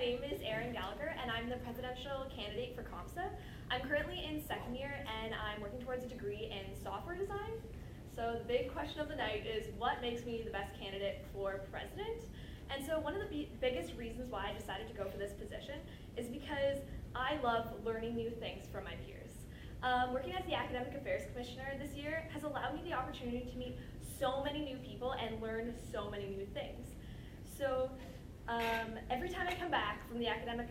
name is Erin Gallagher, and I'm the presidential candidate for COMPSA. I'm currently in second year, and I'm working towards a degree in software design. So the big question of the night is, what makes me the best candidate for president? And so one of the biggest reasons why I decided to go for this position is because I love learning new things from my peers. Working as the Academic Affairs Commissioner this year has allowed me the opportunity to meet so many new people and learn so many new things. So every time I come back from the academic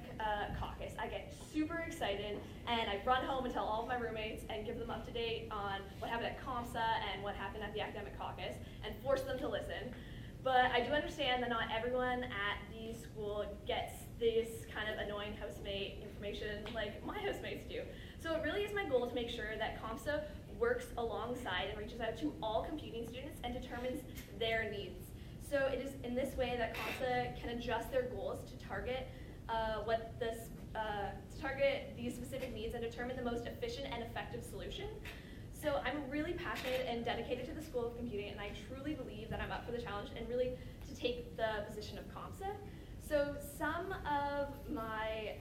caucus, I get super excited and I run home and tell all of my roommates and give them up to date on what happened at COMPSA and what happened at the academic caucus and force them to listen. But I do understand that not everyone at the school gets this kind of annoying housemate information like my housemates do. So it really is my goal to make sure that COMPSA works alongside and reaches out to all computing students and determines their needs. So it is in this way that COMPSA can adjust their goals to target target these specific needs and determine the most efficient and effective solution. So I'm really passionate and dedicated to the School of Computing, and I truly believe that I'm up for the challenge and really to take the position of COMPSA. So some of my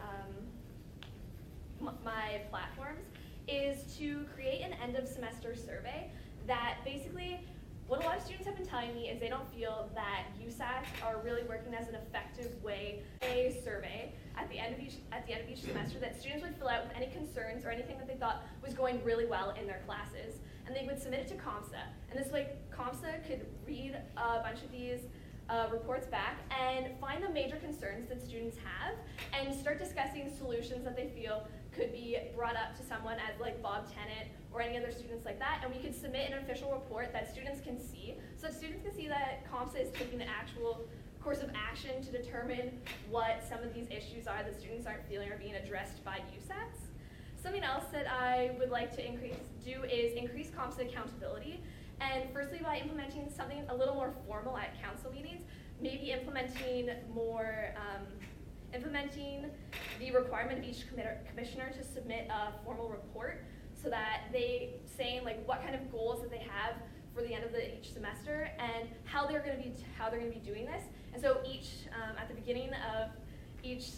my platforms is to create an end of semester survey that basically, what a lot of students have been telling me is they don't feel that USACs are really working as an effective way. A survey at the end of each semester that students would fill out with any concerns or anything that they thought was going really well in their classes, and they would submit it to COMPSA. And this way, COMPSA could read a bunch of these reports back and find the major concerns that students have and start discussing solutions that they feel could be brought up to someone as like Bob Tennant or any other students like that, and we could submit an official report that students can see, so that students can see that COMPSA is taking an actual course of action to determine what some of these issues are that students aren't feeling are being addressed by USACs. Something else that I would like to do is increase COMPSA accountability, and firstly by implementing something a little more formal at council meetings, maybe implementing the requirement of each commissioner to submit a formal report, so that they saying like what kind of goals that they have for the end of each semester and how they're going to be doing this. And so each at the beginning of each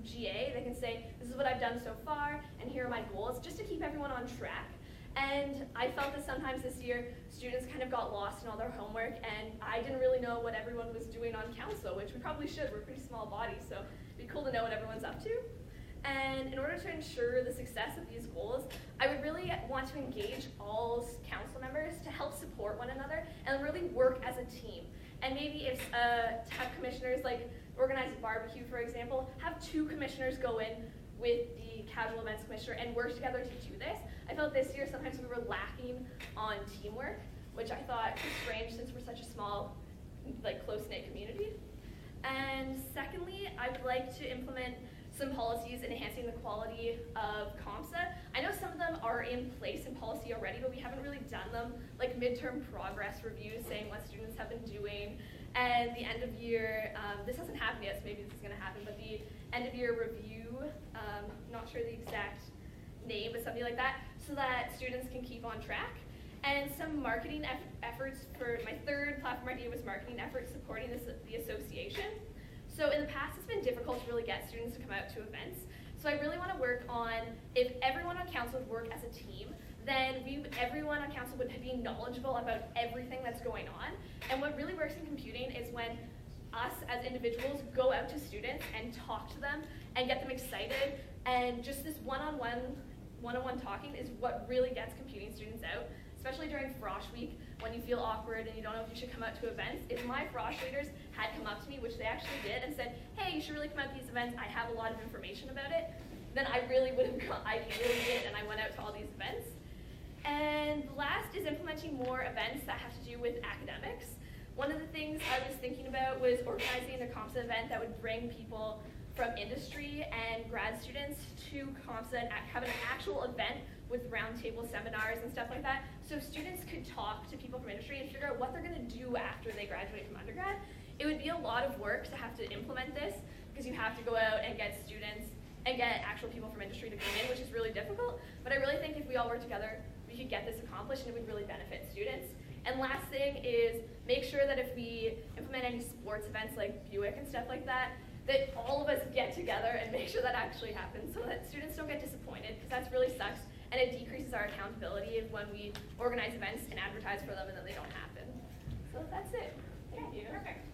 GA, they can say, this is what I've done so far, and here are my goals, just to keep everyone on track. And I felt that sometimes this year, students kind of got lost in all their homework, and I didn't really know what everyone was doing on council, which we probably should. We're a pretty small body, so it'd be cool to know what everyone's up to. And in order to ensure the success of these goals, I would really want to engage all council members to help support one another and really work as a team. And maybe if to have commissioners like organize a barbecue, for example, have 2 commissioners go in with the casual events commissioner and work together to do this. I felt this year sometimes we were lacking on teamwork, which I thought was strange since we're such a small, like close-knit community. And secondly, I would like to implement some policies enhancing the quality of COMPSA. I know some of them are in place in policy already, but we haven't really done them, like midterm progress reviews saying what students have been doing, and the end of year, this hasn't happened yet, so maybe this is gonna happen, but the end of year review, not sure the exact name, but something like that, so that students can keep on track. And some marketing efforts for my third platform idea was marketing efforts supporting the association. So in the past, it's been difficult to really get students to come out to events. So I really want to work on, if everyone on council would work as a team, then everyone on council would be knowledgeable about everything that's going on. And what really works in computing is when us as individuals go out to students and talk to them and get them excited. And just this one-on-one talking is what really gets computing students out, especially during Frosh Week when you feel awkward and you don't know if you should come out to events. If my Frosh leaders had come up to me, which they actually did, and said, hey, you should really come out to these events, I have a lot of information about it, then I really would have gone, I really did, and I went out to all these events. And last is implementing more events that have to do with academics. One of the things I was thinking about was organizing a COMPSA event that would bring people from industry and grad students to COMPSA and have an actual event with roundtable seminars and stuff like that, so students could talk to people from industry and figure out what they're going to do after they graduate from undergrad. It would be a lot of work to have to implement this, because you have to go out and get students and get actual people from industry to come in, which is really difficult. But I really think if we all work together, we could get this accomplished, and it would really benefit students. And last thing is make sure that if we implement any sports events like Buick and stuff like that, that all of us get together and make sure that actually happens so that students don't get disappointed, because that really sucks, and it decreases our accountability of when we organize events and advertise for them and then they don't happen. So that's it. Thank you. Perfect.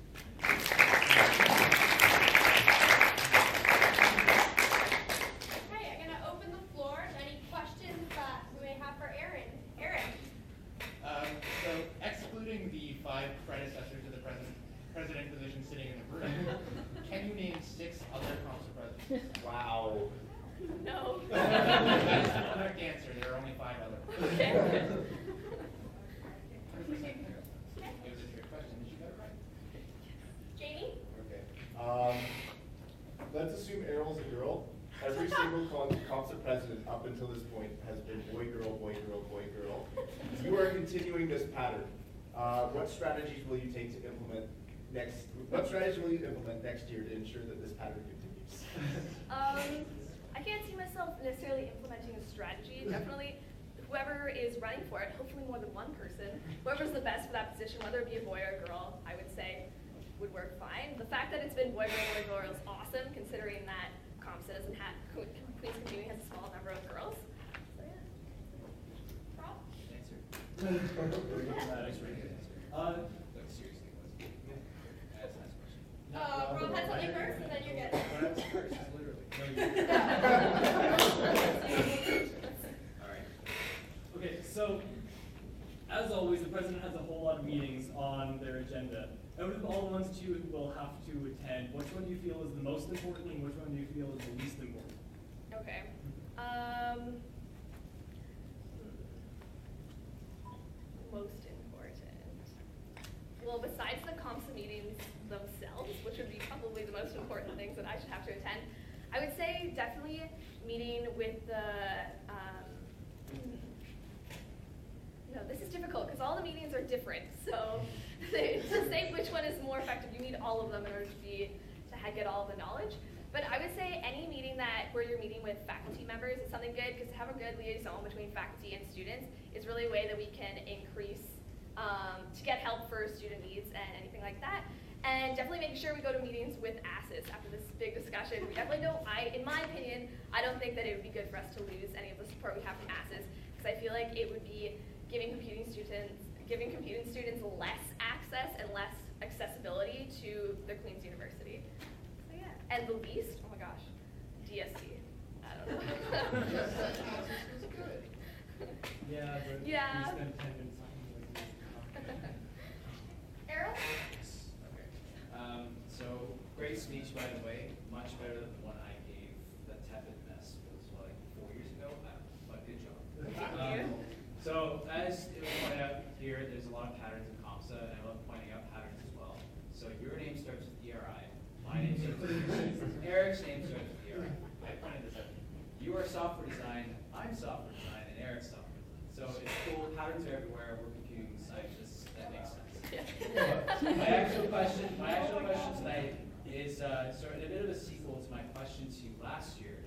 Okay, I'm going to open the floor to any questions that we may have for Erin. Erin. So, excluding the 5 predecessors to the president position sitting in the room, can you name 6 other COMPSA presidents? Wow. No. That's the correct answer. There are only 5 others. Okay. 100%. It was a trick question. Did you get it right? Jamie? Okay. Let's assume Errol's a girl. Every single COMPSA president up until this point has been boy, girl, boy, girl, boy, girl. You are continuing this pattern. What strategies will you take to implement next? What strategies will you implement next year to ensure that this pattern continues? I can't see myself necessarily implementing a strategy. Definitely, whoever is running for it, hopefully more than one person, whoever's the best for that position, whether it be a boy or a girl, I would say would work fine. The fact that it's been boy, girl is awesome, considering that COMPSA doesn't have, Queens Computing has a small number of girls. So yeah. Rob? Answer. Rob had something first, and then you're good. Alright. Okay, so as always, the president has a whole lot of meetings on their agenda. Out of all the ones that you will have to attend, which one do you feel is the most important and which one do you feel is the least important? Okay. Most important. Well, besides the COMPSA meetings themselves, which would be probably the most important things that I should have to attend, I would say definitely meeting with the, no, this is difficult because all the meetings are different. So to say which one is more effective, you need all of them in order to get all of the knowledge. But I would say any meeting where you're meeting with faculty members is something good, because to have a good liaison between faculty and students is really a way that we can increase, to get help for student needs and anything like that. And definitely make sure we go to meetings with ASIS after this big discussion. We definitely don't, in my opinion, I don't think that it would be good for us to lose any of the support we have from ASIS, because I feel like it would be giving computing students less access and less accessibility to the Queen's University. So yeah, and the least, oh my gosh, DSC. I don't know. Yeah, but Yeah. we spent 10 minutes talking like this. Errol? Okay. So, great speech, by the way. Much better than the one I gave. The tepid mess was like 4 years ago. But good job. Thank you. So, as it was pointed out here, there's a lot of patterns in COMPSA, and I love pointing out patterns as well. So, your name starts with ERI. My name starts with ERI. Eric's name starts with ERI. I pointed this out. You are software design, I'm software design, and Eric's software design. So, it's cool. Patterns are everywhere. We're computing scientists. That makes sense. Yeah. My actual question tonight is sort of a bit of a sequel to my question to you last year,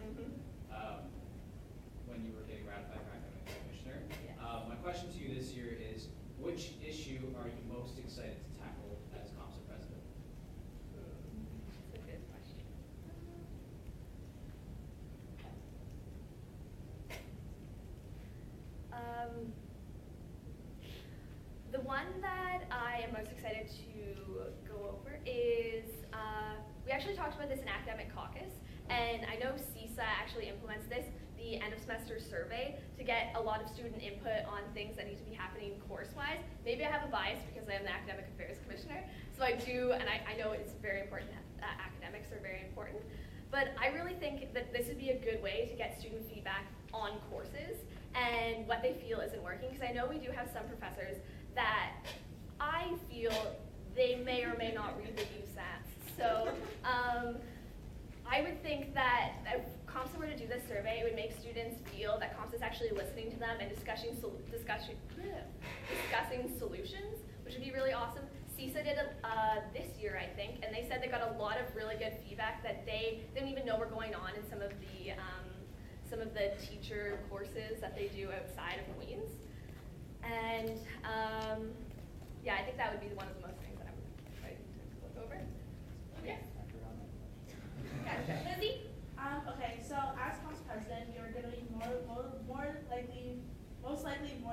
when you were getting ratified for academic commissioner. Yeah. My question to you this year is, which issue are you most excited to tackle as COMPSA president? That's a good question. The one that I am most excited to go over is, we actually talked about this in Academic Caucus, and I know CISA actually implements this, the end of semester survey, to get a lot of student input on things that need to be happening course-wise. Maybe I have a bias because I am the Academic Affairs Commissioner, so I do, and I know it's very important, academics are very important, but I really think that this would be a good way to get student feedback on courses and what they feel isn't working, because I know we do have some professors that I feel they may or may not read the USATs. So I would think that if COMPSA were to do this survey, it would make students feel that COMPSA is actually listening to them and discussing solutions, which would be really awesome. CISA did it this year, I think, and they said they got a lot of really good feedback that they didn't even know were going on in some of the teacher courses that they do outside of Queens. And yeah, I think that would be one of the most things that I'm excited to look over. Yes.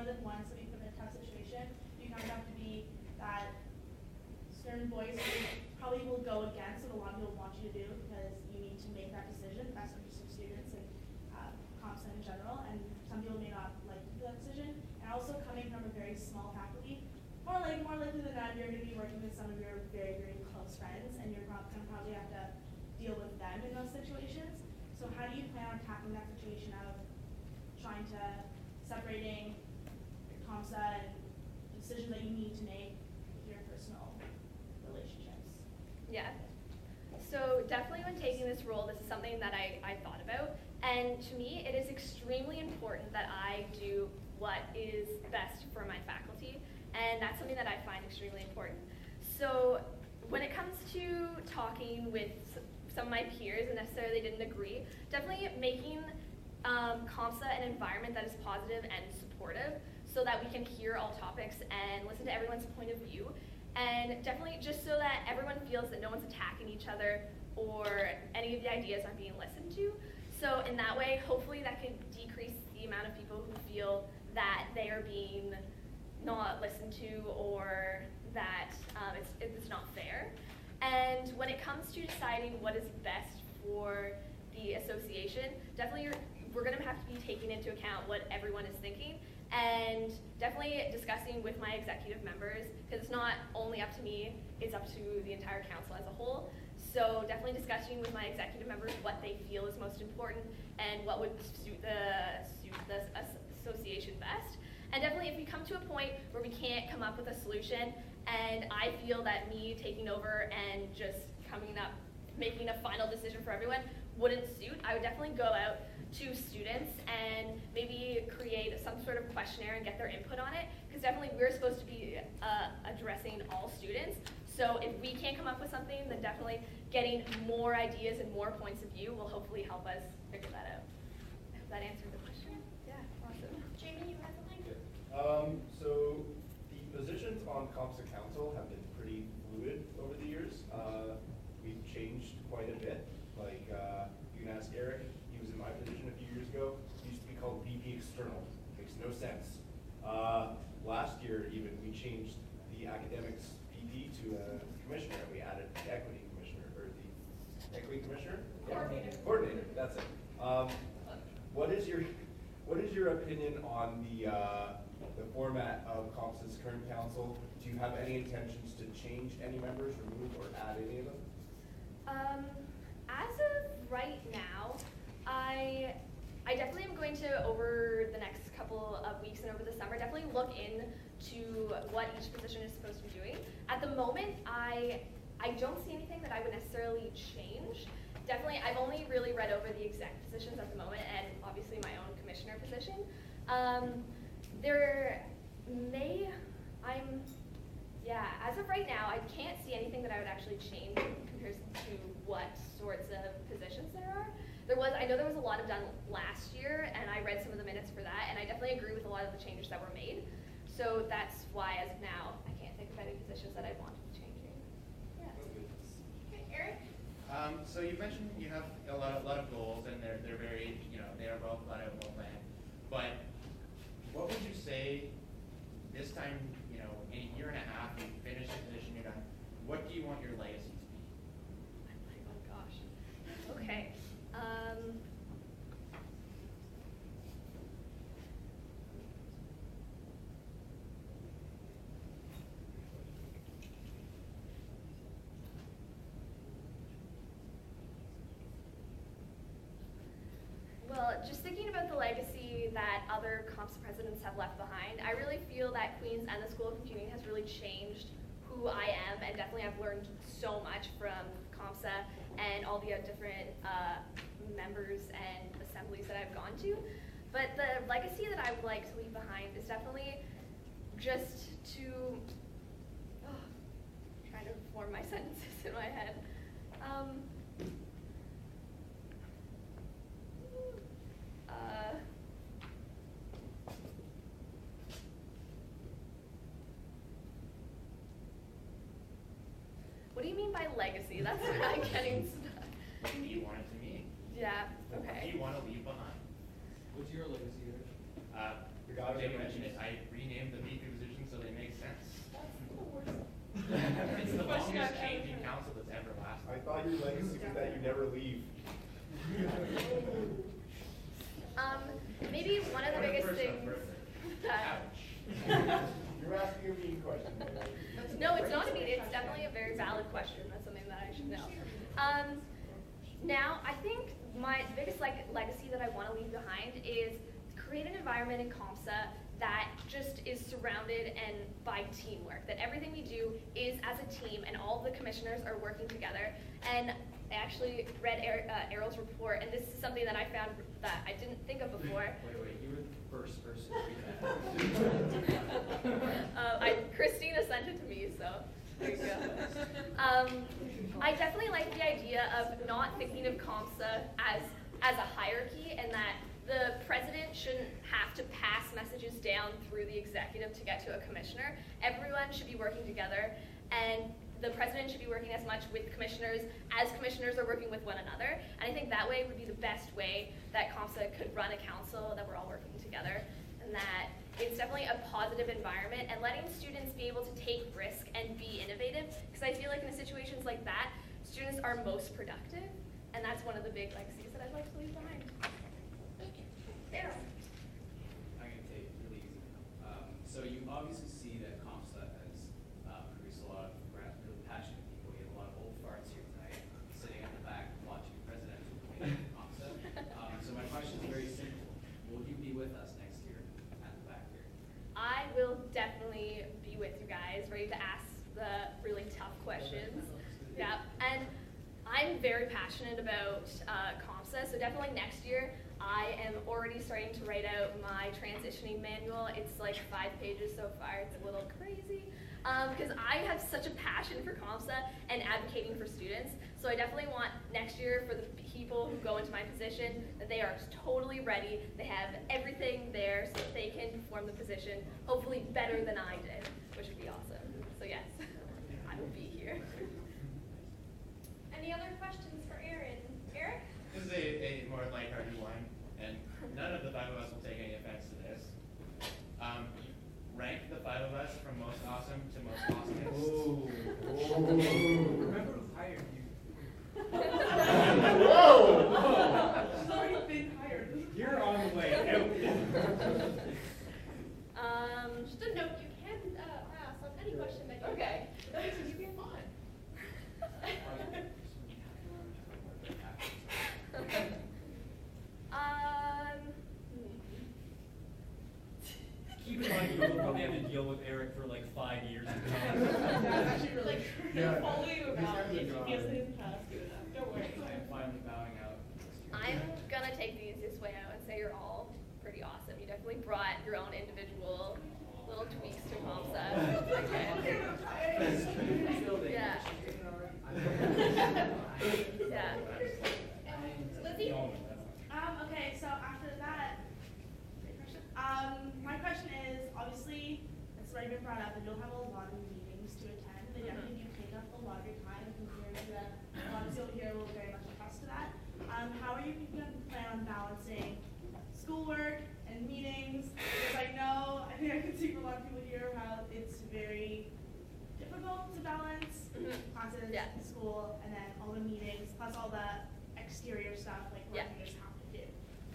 more than once that we put in a tough situation, you kind of have to be that stern voice who probably will go against what a lot of people want you to do because you need to make that decision, best interest of students and COMPSA in general, and some people may not like to do that decision. And also coming from a very small faculty, more likely than not, you're going to be working with some of your very, very close friends, and you're going to probably have to deal with them in those situations. So how do you plan on tackling that situation of trying to separating COMPSA and decisions that you need to make with your personal relationships? Yeah. So definitely when taking this role, this is something that I thought about. And to me, it is extremely important that I do what is best for my faculty. And that's something that I find extremely important. So when it comes to talking with some of my peers and necessarily didn't agree, definitely making COMPSA an environment that is positive and supportive so that we can hear all topics and listen to everyone's point of view. And definitely just so that everyone feels that no one's attacking each other or any of the ideas aren't being listened to. So in that way, hopefully that could decrease the amount of people who feel that they are being not listened to or that it's not fair. And when it comes to deciding what is best for the association, definitely we're going to have to be taking into account what everyone is thinking and definitely discussing with my executive members, because it's not only up to me, it's up to the entire council as a whole. So definitely discussing with my executive members what they feel is most important and what would suit the association best. And definitely if we come to a point where we can't come up with a solution, and I feel that me taking over and just coming up, making a final decision for everyone wouldn't suit, I would definitely go out to students and maybe create some sort of questionnaire and get their input on it, because definitely we're supposed to be addressing all students. So if we can't come up with something, then definitely getting more ideas and more points of view will hopefully help us figure that out. I hope that answered the question. Yeah, awesome. Jamie, you had something? So the positions on COMPSA Council have been pretty fluid over the years. We've changed quite a bit. Like, you can ask Eric, he was in my position a few years ago. He used to be called VP External. Makes no sense. Last year, even, we changed the academics VP to a commissioner, and we added the equity commissioner, or the equity commissioner? Coordinator. Coordinator, that's it. What is your opinion on the format of COMPSA's current council? Do you have any intentions to change any members, remove, or add any of them? As of right now, I definitely am going to, over the next couple of weeks and over the summer, definitely look into what each position is supposed to be doing. At the moment, I don't see anything that I would necessarily change. Definitely, I've only really read over the exec positions at the moment, and obviously my own commissioner position. As of right now, I can't see anything that I would actually change in comparison to what sorts of positions there are. I know there was a lot done last year, and I read some of the minutes for that, and I definitely agree with a lot of the changes that were made. So that's why, as of now, I can't think of any positions that I want changing. Yeah. Okay, Eric? So you mentioned you have a lot of goals, and they're very, they are well thought out, well planned. But what would you say this time, in a year and a half, you finish the position you're done, what do you want your legacy to be? Oh gosh. Okay. Well, just thinking about the legacy that other COMPSA presidents have left behind, I really feel that Queen's and the School of Computing has really changed who I am, and definitely I've learned so much from COMPSA and all the different members and assemblies that I've gone to. But the legacy that I would like to leave behind is definitely just to, trying to form my sentences in my head. What do you mean by legacy? That's what I'm getting stuck. What do you want it to mean? Yeah, What do okay. you want to leave behind? What's your legacy, Eric? The guy Jay with the mentioned it, monkeys. I renamed the VP position so they make sense. That's the worst. It's the Question longest I've change ever in heard. council that's ever lasted. I thought your legacy was that you never leave. Maybe one of the biggest things that, You're asking a mean question. no, it's not a mean, it's definitely a very valid question, that's something that I should know. Now, I think the biggest legacy that I want to leave behind is create an environment in COMPSA that just is surrounded and by teamwork, that everything we do is as a team and all of the commissioners are working together. And I actually read Errol's report, and this is something that I found that I didn't think of before. Wait, you were the first person to read that. Christina sent it to me, so there you go. I definitely like the idea of not thinking of COMPSA as a hierarchy, and that the president shouldn't have to pass messages down through the executive to get to a commissioner. Everyone should be working together, and the president should be working as much with commissioners as commissioners are working with one another. And I think that way would be the best way that COMPSA could run a council, that we're all working together, and that it's definitely a positive environment, and letting students be able to take risk and be innovative, because I feel like in situations like that, students are most productive, and that's one of the big legacies that I'd like to leave behind. Sarah. I'm going to take it really easy. So you obviously see that COMPSA has produced a lot of really passionate people. You have a lot of old farts here tonight, sitting at the back watching the presidential debate at COMPSA. So my question is very simple. Will you be with us next year at the back here? I will definitely be with you guys, ready to ask the really tough questions. Yeah, and I'm very passionate about COMPSA, so definitely next year I am already starting to write out my transitioning manual. It's like 5 pages so far. It's a little crazy because I have such a passion for COMPSA and advocating for students. So I definitely want next year for the people who go into my position that they are totally ready. They have everything there so that they can perform the position hopefully better than I did, which would be awesome. So yes, I will be here. Any other questions for Erin? Eric? This is a more lighthearted one, and none of the 5 of us will take any offense to this. Rank the 5 of us from most awesome to most awesomest. Remember who hired you. Whoa! She's already been hired. You're on the way out. Just a note, you can ask on any question that you Okay. This is fun. Keep in mind, you'll probably have to deal with Eric for like 5 years to come. That's actually really Like, Yeah. follow you about These if guys are he gives dry. his task good enough. Don't worry. I am finally bowing out. I'm gonna take the easiest way out and say you're all pretty awesome. You definitely brought your own individual little tweaks to COMPSA. Yeah. Yeah. Lizzie? Okay, so after that, great question. My question is, obviously, it's already been brought up, and you'll have a lot of meetings to attend. They definitely do take up a lot of your time compared to that. Obviously, over here, we'll very much attest to that. How are you going to plan on balancing schoolwork and meetings? Because I know, I think I can see from a lot of people here how it's very difficult to balance classes, Yeah. school, and then all the meetings, plus all the exterior stuff like work Yeah. you just have to do.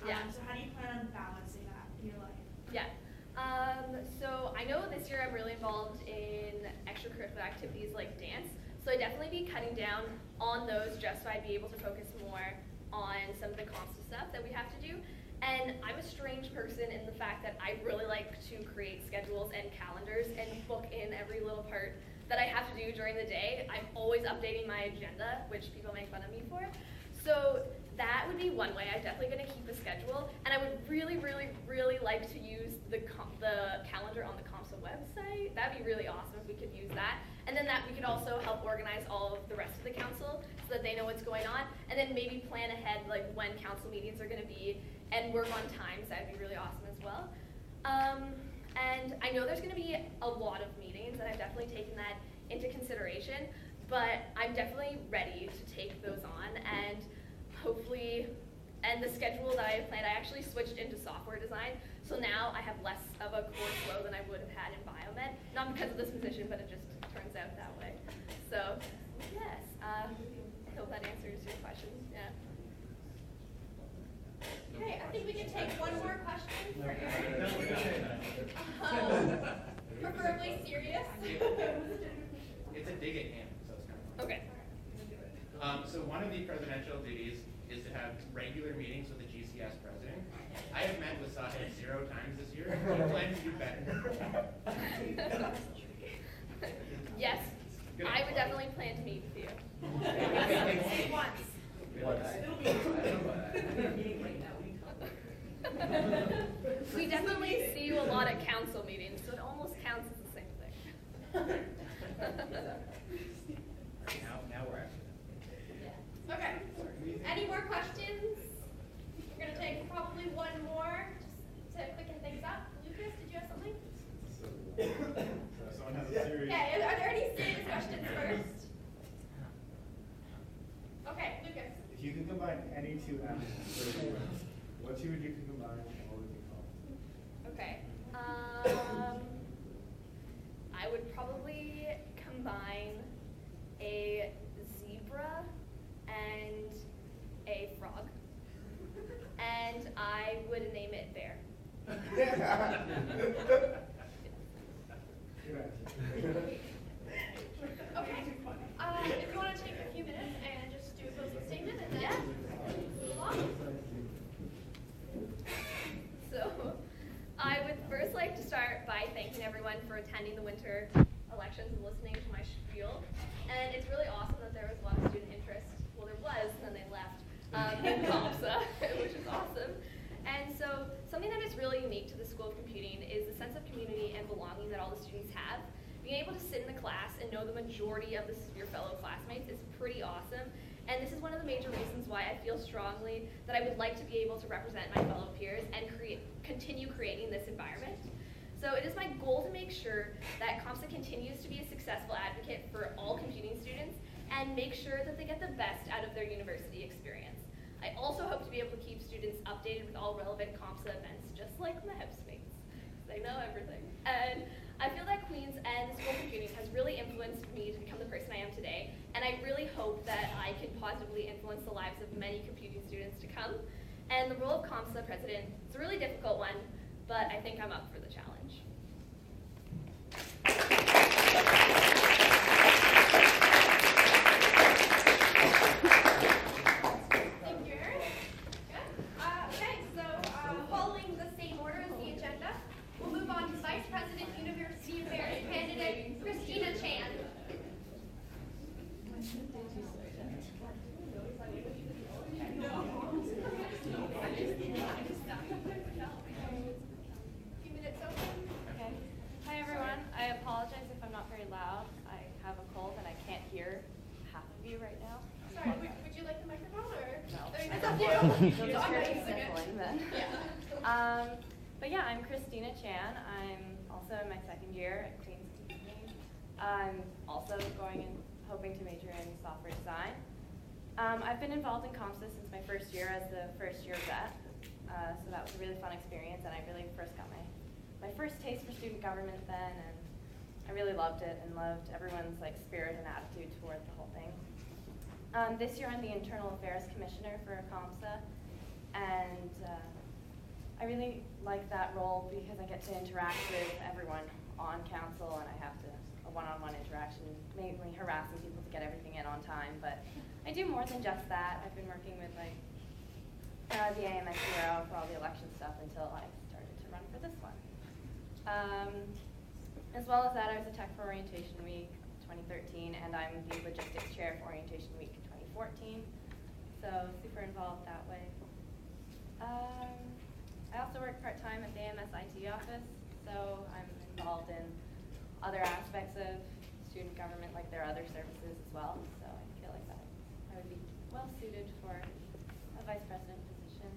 Yeah. So how do you plan on balancing that in your life? Yeah. So I know this year I'm really involved in extracurricular activities like dance. So I'd definitely be cutting down on those just so I'd be able to focus more on some of the COMPSA stuff that we have to do. And I'm a strange person in the fact that I really like to create schedules and calendars and book in every little part that I have to do during the day. I'm always updating my agenda, which people make fun of me for. So that would be one way. I'm definitely going to keep a schedule, and I would really, really, really like to use the calendar on the COMPSA website. That'd be really awesome if we could use that. And then that we could also help organize all of the rest of the council so that they know what's going on, and then maybe plan ahead like when council meetings are going to be and work on times. That'd be really awesome as well. And I know there's going to be a lot of meetings, and I've definitely taken that into consideration, but I'm definitely ready to take those on, and hopefully, and the schedule that I have planned, I actually switched into software design, So now I have less of a course load than I would have had in biomed, not because of this position, but it just turns out that way. So yes, I hope that answers your question. Yeah. Okay, I think we can take one more question for Erin. Preferably serious. It's a dig at him, so it's kind of fun. Okay. So one of the presidential duties is to have regular meetings with the GCS president. I have met with Sasha 0 times this year. Do you plan to do better? Yes, I would definitely plan to meet with you. Once. We definitely see you a lot at council meetings, so it almost counts as the same thing. Now we're actually. Okay. Any more questions? We're going to take probably one more just to quicken things up. Lucas, did you have something? Someone has a serious. Okay, are there any serious questions first? Okay, Lucas. If you could combine any two M's, what two would you combine and what would you call them? Okay. I would probably combine a zebra and a frog. And I would name it Bear. Good answer. Okay. If you want to take a few minutes and just do a closing statement and then move along. So I would first like to start by thanking everyone for attending the winter elections and listening to my spiel. And it's really awesome that there was a lot of student interest. Well, there was, and then they left in COMPSA, which is awesome. And so something that is really unique to the School of Computing is the sense of community and belonging that all the students have. Being able to sit in the class and know the majority of your fellow classmates is pretty awesome. And this is one of the major reasons why I feel strongly that I would like to be able to represent my fellow peers and continue creating this environment. So it is my goal to make sure that COMPSA continues to be a successful advocate for all computing students and make sure that they get the best out of their university experience. I also hope to be able to keep students updated with all relevant COMPSA events, just like my housemates. They know everything. And I feel that Queens and the School of Computing has really influenced me to become the person I am today, and I really hope that I can positively influence the lives of many computing students to come. And the role of COMPSA president is a really difficult one, but I think I'm up for the challenge. Thank you, Erin. Good. Okay, so following the same order as the agenda, we'll move on to Vice President University Affairs candidate Christina Chan. Few minutes open. Okay. Hi everyone. I apologize if I'm not very loud. I have a cold and I can't hear half of you right now. Sorry, would you like the microphone or? No. I mean, it's up to you. You'll just hear me sniffling then. Yeah. But yeah, I'm Christina Chan. I'm also in my second year at Queens Computing. I'm also hoping to major in software design. I've been involved in COMPSA since my first year as the first year vet. So that was a really fun experience, and I really first got my first taste for student government then, and I really loved it and loved everyone's spirit and attitude toward the whole thing. This year I'm the Internal Affairs Commissioner for COMPSA, and I really like that role because I get to interact with everyone on council, and I have a one-on-one interaction, mainly harassing people to get everything in on time, but I do more than just that. I've been working with the AMS Bureau for all the election stuff until I started to run for this one. As well as that, I was a Tech for Orientation Week 2013, and I'm the Logistics Chair for Orientation Week 2014, so super involved that way. I also work part-time at the AMS IT office, so I'm involved in other aspects of student government, like their other services as well, so I feel like that I would be well suited for a vice president position.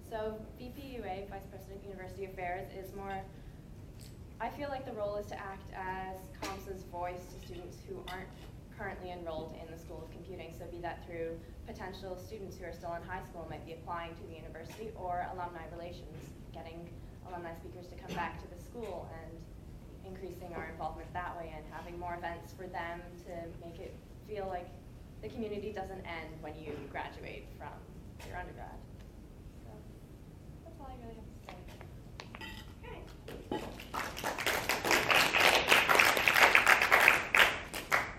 So VPUA, Vice President University Affairs, is more, I feel like the role is to act as COMPSA's voice to students who aren't currently enrolled in the School of Computing. So be that through potential students who are still in high school might be applying to the university, or alumni relations, getting alumni speakers to come back to the school and increasing our involvement that way and having more events for them to make it feel like the community doesn't end when you graduate from your undergrad. So that's all I really have to say. Okay.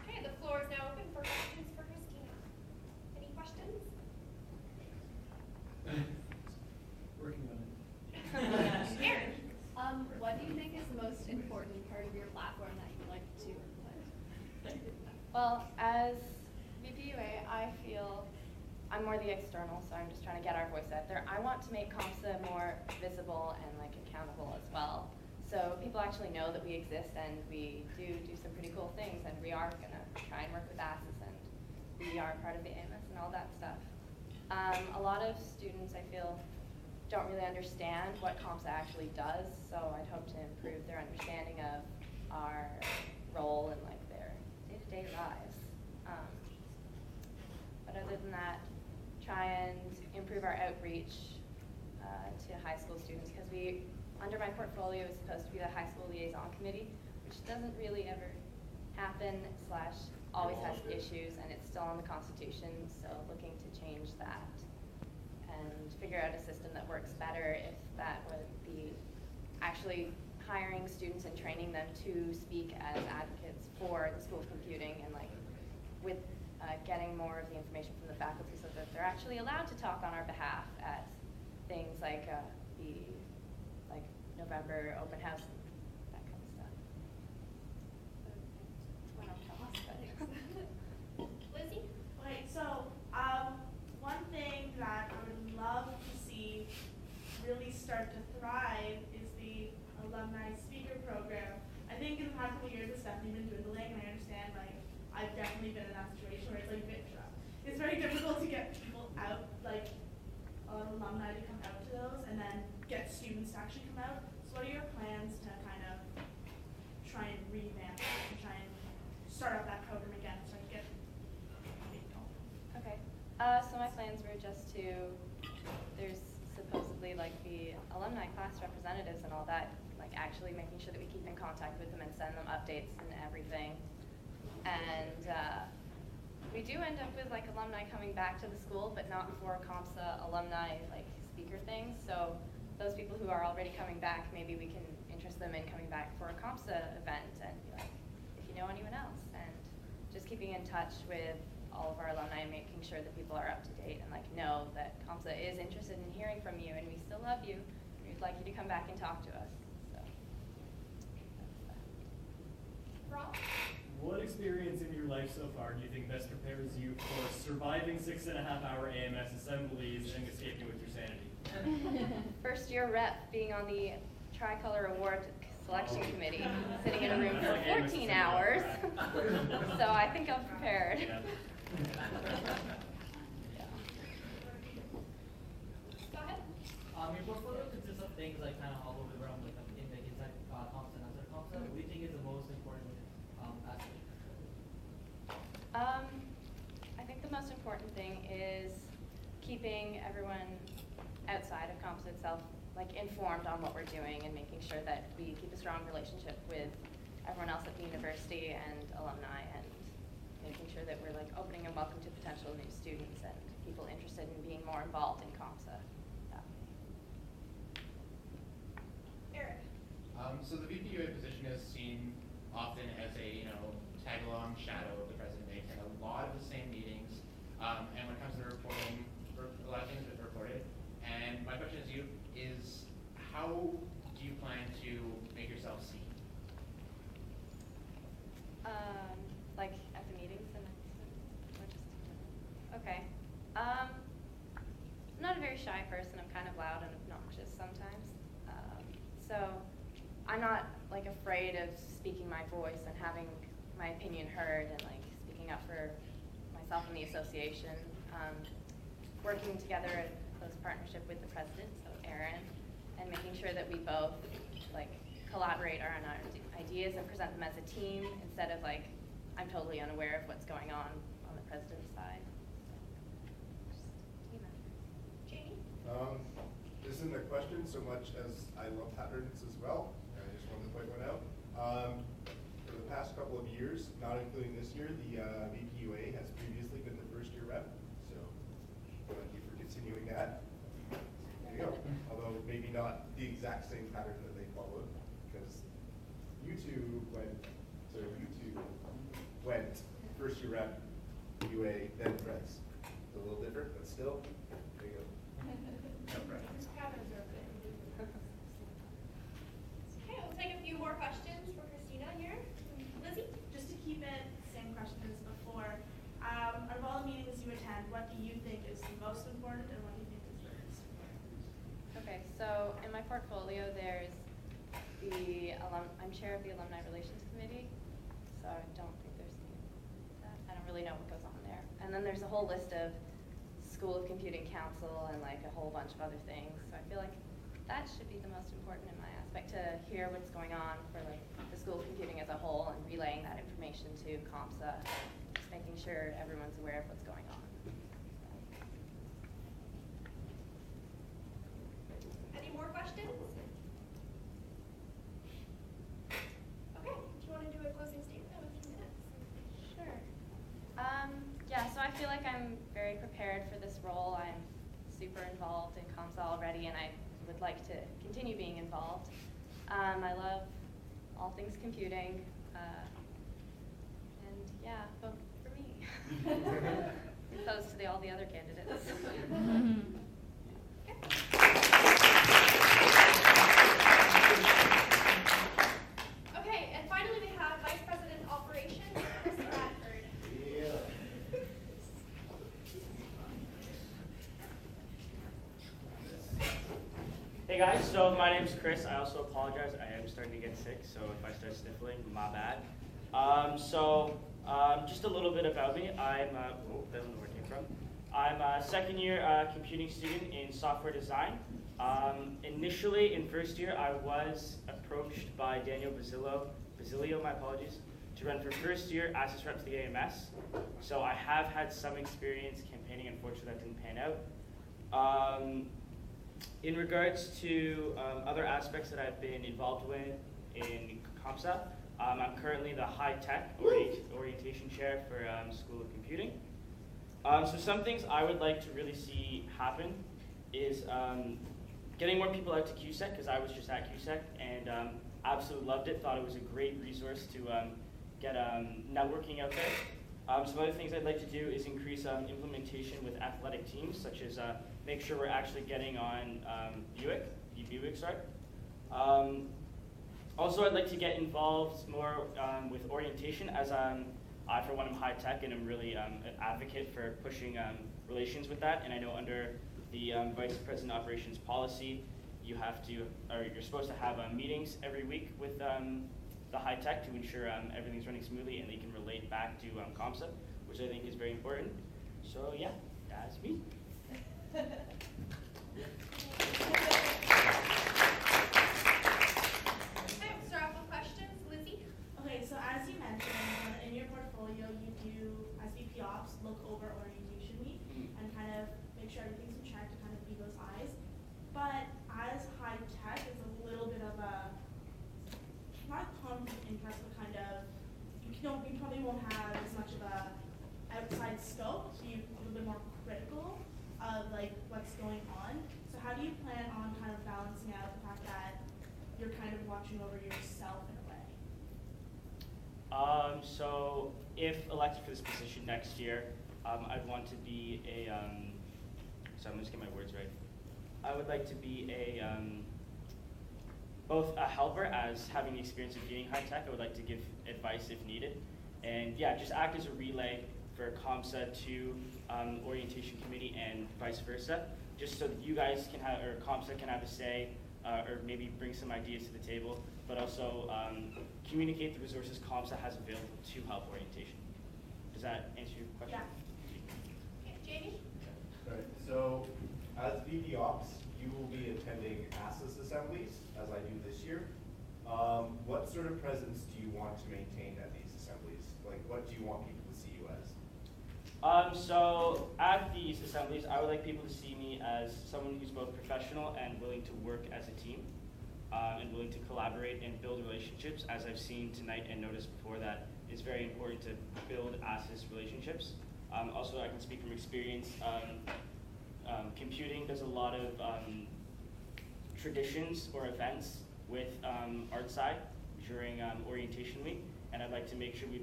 Okay, the floor is now open for questions for Christina. Any questions? Working on it. Erin? What do you think is the most important part of your platform that you'd like to implement? Well, as VPUA, I feel I'm more the external, so I'm just trying to get our voice out there. I want to make COMPSA more visible and like accountable as well. So people actually know that we exist and we do some pretty cool things, and we are gonna try and work with ASIS, and we are part of the AMS and all that stuff. A lot of students, I feel, don't really understand what COMPSA actually does, so I'd hope to improve their understanding of our role in like their day-to-day lives. But other than that, try and improve our outreach to high school students, because under my portfolio is supposed to be the high school liaison committee, which doesn't really ever happen / always has issues, and it's still on the Constitution, so looking to change that and figure out a system that works better, if that would be actually hiring students and training them to speak as advocates for the School of Computing, and like with getting more of the information from the faculty so that they're actually allowed to talk on our behalf at things like the November open house and that kind of stuff. So, that's what I'm talking about. Lizzie? Okay, so one thing that I would love to see really start to thrive is the alumni speaker program. I think in the past couple years it's definitely been dwindling, and I understand, like, I've definitely been in that situation where it's like it's very difficult to get people out, like alumni to come out to those, and then get students to actually come out. So what are your plans to kind of try and revamp that and try and start up that program again so I can get it going? Okay. So my plans were just there's supposedly like the alumni class representatives and all that, like actually making sure that we keep in contact with them and send them updates and everything. And we do end up with like alumni coming back to the school, but not for COMPSA alumni like speaker things. So those people who are already coming back, maybe we can interest them in coming back for a COMPSA event, and be like, if you know anyone else, and just keeping in touch with all of our alumni and making sure that people are up to date and like know that COMPSA is interested in hearing from you, and we still love you, and we'd like you to come back and talk to us. So that's that. Rob? What experience in your life so far do you think best prepares you for surviving 6.5-hour AMS assemblies and escaping with your sanity? First year rep, being on the Tricolor Award Selection Committee, sitting in a room for 14 hours. So I think I'm prepared. Yeah. Go ahead. Your portfolio consists of things like kind of all over the realm, like inside COMPSA and outside COMPSA. What do you think is the most important aspect? I think the most important thing is keeping everyone outside of COMPSA itself like informed on what we're doing, and making sure that we keep a strong relationship with everyone else at the university and alumni, and making sure that we're like opening and welcome to potential new students and people interested in being more involved in COMPSA. Erin? So the VPUA position is seen often as a tag-along shadow of the president. They attend a lot of the same meetings, and when it comes to reporting, a lot of things are reported. And my question is how do you plan to make yourself seen? Like at the meetings and okay. I'm not a very shy person. I'm kind of loud and obnoxious sometimes. So I'm not like afraid of speaking my voice and having my opinion heard, and like speaking up for myself and the association. Working together in close partnership with the president, so Erin, and making sure that we both like collaborate on our ideas and present them as a team instead of like I'm totally unaware of what's going on the president's side. Jamie? This isn't a question so much as I love patterns as well. I just wanted to point one out. For the past couple of years, not including this year, the VPUA has previously been the first year rep. So thank you for continuing that. There you go. Although maybe not the exact same pattern that they followed, because you two went first year rep, UA, then press. It's a little different, but still, there you go. Okay, we'll take a few more questions for Christina here. Lizzie? Just to keep it the same question as before, out of all the meetings you attend, what do you think is the most important and what do you think is the least important? Okay, so in my portfolio there's I'm chair of the Alumni Relations Committee, so I don't think there's that. I don't really know what goes on there. And then there's a whole list of School of Computing Council and like a whole bunch of other things. So I feel like that should be the most important in my aspect, to hear what's going on for like the School of Computing as a whole and relaying that information to COMPSA, just making sure everyone's aware of what's going on. Any more questions? Okay, do you want to do a closing statement with a few minutes? Sure. Yeah, so I feel like I'm very prepared for this role. I'm super involved in COMPSA already, and I would like to continue being involved. I love all things computing, and yeah, vote for me. Opposed to all the other candidates. Okay, and finally we have Vice President of Operations, Chris Radford. Hey guys, so my name's Chris. I also apologize. I am starting to get sick, so if I start sniffling, my bad. Just a little bit about me. I don't know where it came from. I'm a second year computing student in software design. Initially, in first year, I was approached by Daniel Basilio, my apologies, to run for first year as his rep to the AMS. So I have had some experience campaigning. Unfortunately, that didn't pan out. In regards to other aspects that I've been involved with in COMPSA, I'm currently the high tech orientation chair for School of Computing. So some things I would like to really see happen is getting more people out to CUSEC, because I was just at CUSEC and absolutely loved it. Thought it was a great resource to get networking out there. Some other things I'd like to do is increase implementation with athletic teams, such as make sure we're actually getting on Buick, sorry. Also, I'd like to get involved more with orientation, as I, for one, am high tech and I'm really an advocate for pushing relations with that. And I know under the Vice President Operations policy, you're supposed to have meetings every week with the high tech to ensure everything's running smoothly and they can relate back to COMPSA, which I think is very important. So yeah, that's me. Okay, we'll start off with questions. Lizzie? Okay, so as you mentioned, in your portfolio, you do, as VP Ops, look over orientation week and kind of make sure everything's in check to kind of be those eyes. But as high tech is a little bit of a, not conflict of interest, but kind of, you probably won't have as much of a outside scope, so you're a little bit more critical of like what's going on. So how do you plan on kind of balancing out the fact that you're kind of watching over yourself in a way? So if elected for this position next year, I'd want to be a, so I'm just getting my words right. I would like to be both a helper, as having the experience of being high tech. I would like to give advice if needed. And yeah, just act as a relay for COMPSA to orientation committee and vice versa, just so that you guys can have, or COMPSA can have a say, or maybe bring some ideas to the table, but also communicate the resources COMPSA has available to help orientation. Does that answer your question? Yeah. Okay, Jamie? All right, so as VP Ops, you will be attending ASSIS assemblies, as I do this year. What sort of presence do you want to maintain at these assemblies? assemblies? Like, what do you want people to see you as? So at these assemblies, I would like people to see me as someone who's both professional and willing to work as a team, and willing to collaborate and build relationships. As I've seen tonight and noticed before, that it's very important to build ASIS relationships. Also, I can speak from experience. Computing does a lot of traditions or events with art side during orientation week, and I'd like to make sure we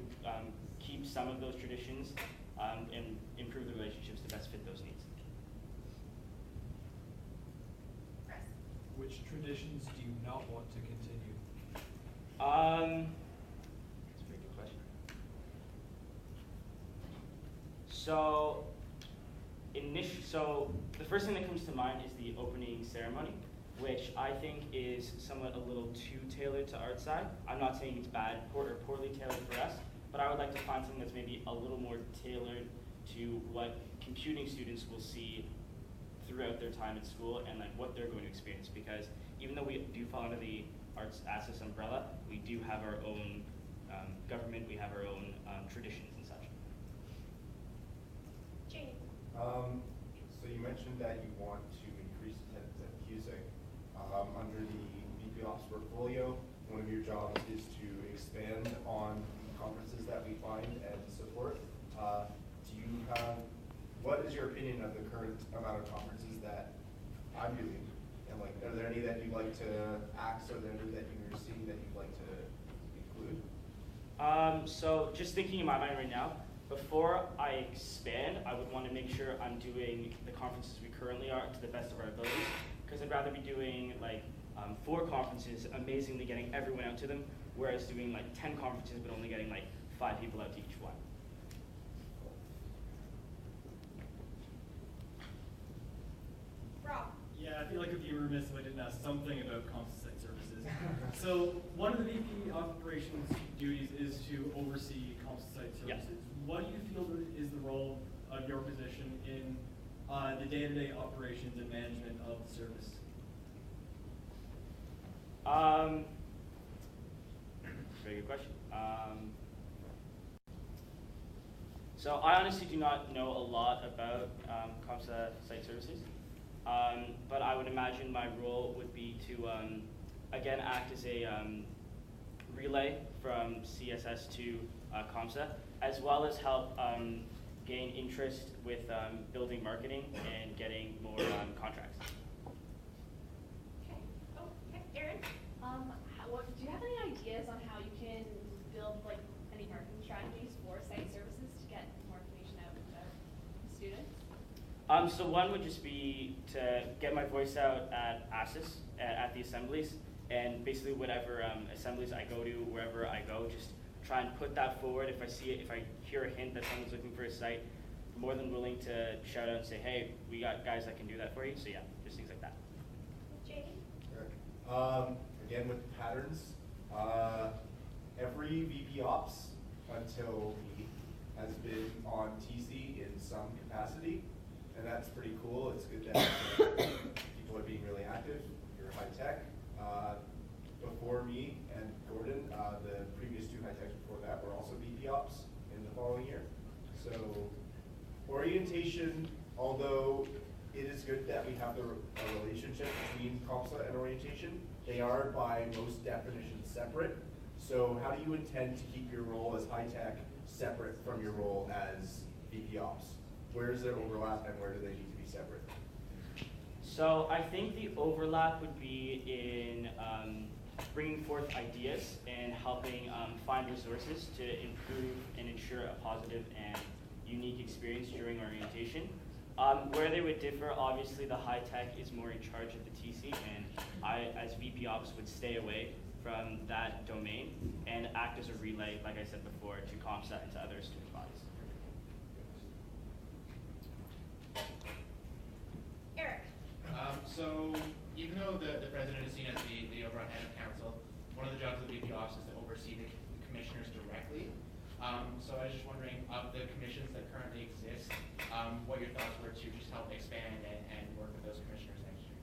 keep some of those traditions and improve the relationships to best fit those needs. Which traditions do you not want to continue? That's a very good question. So the first thing that comes to mind is the opening ceremony, which I think is somewhat a little too tailored to art side. I'm not saying it's bad or poorly tailored for us, but I would like to find something that's maybe a little more tailored to what computing students will see throughout their time at school and like what they're going to experience. Because even though we do fall under the arts ASIS umbrella, we do have our own government, we have our own traditions and such. Jane. So you mentioned that you want to increase attendance at CUSIC. Under the VP Ops portfolio, one of your jobs is to expand on conferences that we find and support. What is your opinion of the current amount of conferences that I'm doing? And like, are there any that you'd like to axe, or are there any that you're seeing that you'd like to include? So just thinking in my mind right now, before I expand, I would want to make sure I'm doing the conferences we currently are to the best of our abilities, because I'd rather be doing like 4 conferences, amazingly getting everyone out to them, whereas doing like 10 conferences but only getting like 5 people out to each one. Rob. Yeah, I feel like it would be remiss if I didn't ask something about COMPSA site services. So one of the VP operations duties is to oversee COMPSA site services. Yeah. What do you feel is the role of your position in the day-to-day operations and management of the service? Very good question. So I honestly do not know a lot about COMPSA site services, but I would imagine my role would be to, again, act as a relay from CSS to COMPSA, as well as help gain interest with building marketing and getting more contracts. Okay. Oh, okay. Erin. Do you have any ideas on how you can build like any marketing strategies for site services to get more information out to students? So one would just be to get my voice out at ASIS, at the assemblies, and basically whatever assemblies I go to, wherever I go, just try and put that forward. If I see it, if I hear a hint that someone's looking for a site, I'm more than willing to shout out and say, hey, we got guys that can do that for you. So yeah, just things like that. Jamie. Sure. Again, with patterns, every VP Ops until me has been on TC in some capacity, and that's pretty cool. It's good that people are being really active. You're high tech. Before me and Gordon, the previous 2 high techs before that were also VP Ops in the following year. So orientation, although it is good that we have a relationship between COMPSA and orientation, they are by most definitions separate. So how do you intend to keep your role as high tech separate from your role as VP Ops? Where is there overlap and where do they need to be separate? So I think the overlap would be in bringing forth ideas and helping find resources to improve and ensure a positive and unique experience during orientation. Where they would differ, obviously the high tech is more in charge of the TC, and I, as VP Ops, would stay away from that domain and act as a relay, like I said before, to COMPSA and to other student bodies. Eric. So even though the president is seen as the overall head of council, one of the jobs of the VP Ops is to oversee the commissioners directly. So I was just wondering, of the commissions that currently exist, what your thoughts were to just help expand and work with those commissioners next year?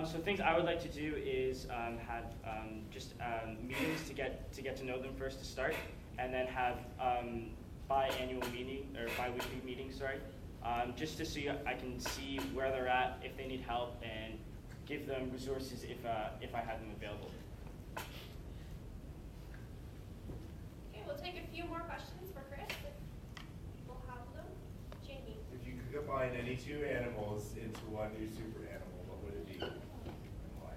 So things I would like to do is have just meetings to get to know them first to start, and then have bi-weekly meetings, just to see I can see where they're at, if they need help, and give them resources if I have them available. Okay, we'll take a few more questions for Chris. If we'll have them. Jamie. If you could combine any two animals into one new super animal, what would it be? And why?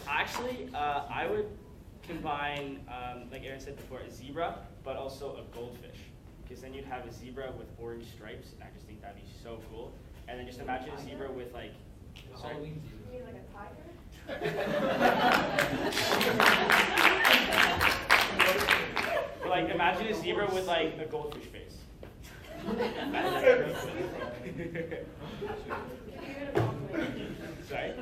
Actually, I would combine, like Erin said before, a zebra, but also a goldfish. Because then you'd have a zebra with orange stripes, and I just think that'd be so cool. And then just imagine a zebra with like, sorry? You mean like a tiger? But like, imagine a zebra with like a goldfish face. Sorry?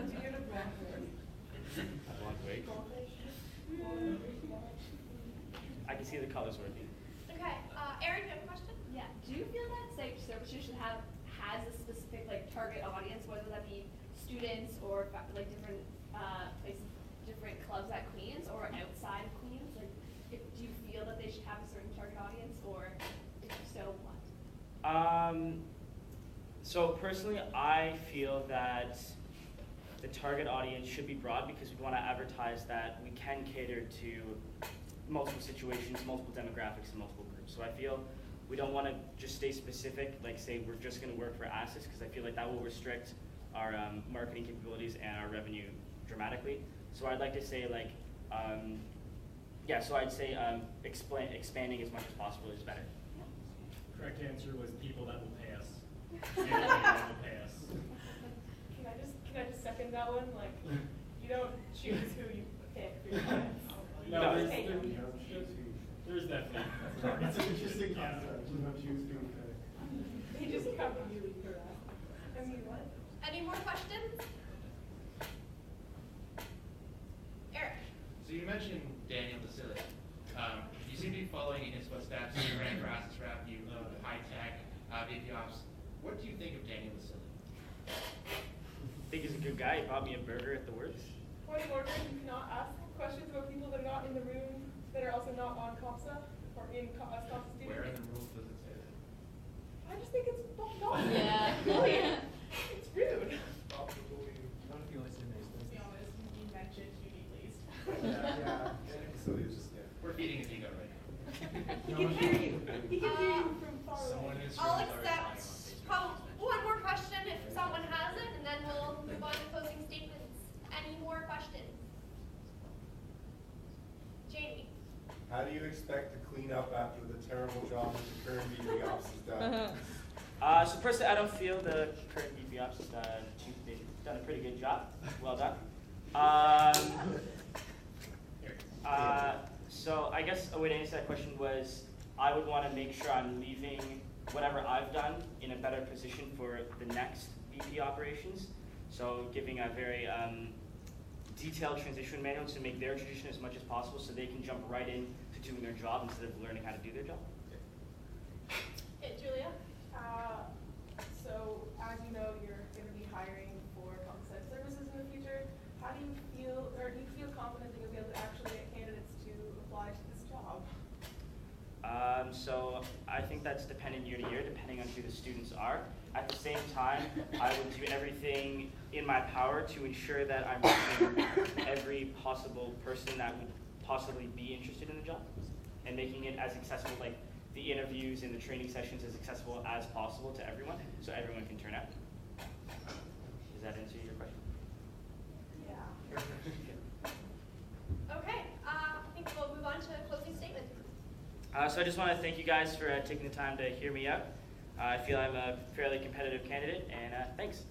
I can see the colors working. Okay, Erin, you have a question? Yeah. Do you feel that services should has a specific like target audience, whether that be students or like different places, different clubs at Queens or outside of Queens? Like, do you feel that they should have a certain target audience, or if so, what? So personally, I feel that the target audience should be broad because we want to advertise that we can cater to multiple situations, multiple demographics, and multiple groups. So I feel we don't want to just stay specific, like say we're just going to work for assets, because I feel like that will restrict our marketing capabilities and our revenue dramatically. So I'd like to say like, so I'd say expanding as much as possible is better. Correct answer was people that will pay us. Anything that will pay us. Can I just second that one? Like, you don't choose who you pick for your friends. No, No. there's definitely. It's an interesting concept. You don't choose who to pick. They just come to you for that. I mean, what? Any more questions? Eric. So you mentioned Daniel DeSillis. You seem to be following in his footsteps. You ran for assets rep, you high tech, VP Ops. What do you think of Daniel DeSillis? I think he's a good guy. He bought me a burger at the Works. Point of order, you cannot ask questions about people that are not in the room, that are also not on COMPSA, or in COMPSA students. Where in the rules does it say that? I just think it's not. Yeah. It's rude. Not if you listen to To be honest, you mentioned Judy, please. Yeah. So it's just, We're feeding his ego right now. He can hear you. He can hear you from far Someone away. is I'll really accept one more question if someone has it, and then we'll move on to closing statements. Any more questions? Jamie. how do you expect to clean up after the terrible job that the current VP Ops has done? So personally, I don't feel the current VP Ops has they've done a pretty good job. Well done. So I guess a way to answer that question was I would want to make sure I'm leaving whatever I've done in a better position for the next VP operations. So giving a very detailed transition manual to make their transition as much as possible so they can jump right in to doing their job instead of learning how to do their job. Hey, Julia. So, as you know, you're going to be hiring for COMPSA services in the future. How do you feel, or do you feel confident that you'll be able to actually get candidates to apply to this job? So I think that's dependent year to year, depending on who the students are. At the same time, I will do everything in my power to ensure that I'm reaching every possible person that would possibly be interested in the job and making it as accessible, like the interviews and the training sessions as accessible as possible to everyone so everyone can turn out. Does that answer your question? Yeah. Okay, I think we'll move on to closing statements. So I just want to thank you guys for taking the time to hear me out. I feel I'm a fairly competitive candidate, and thanks.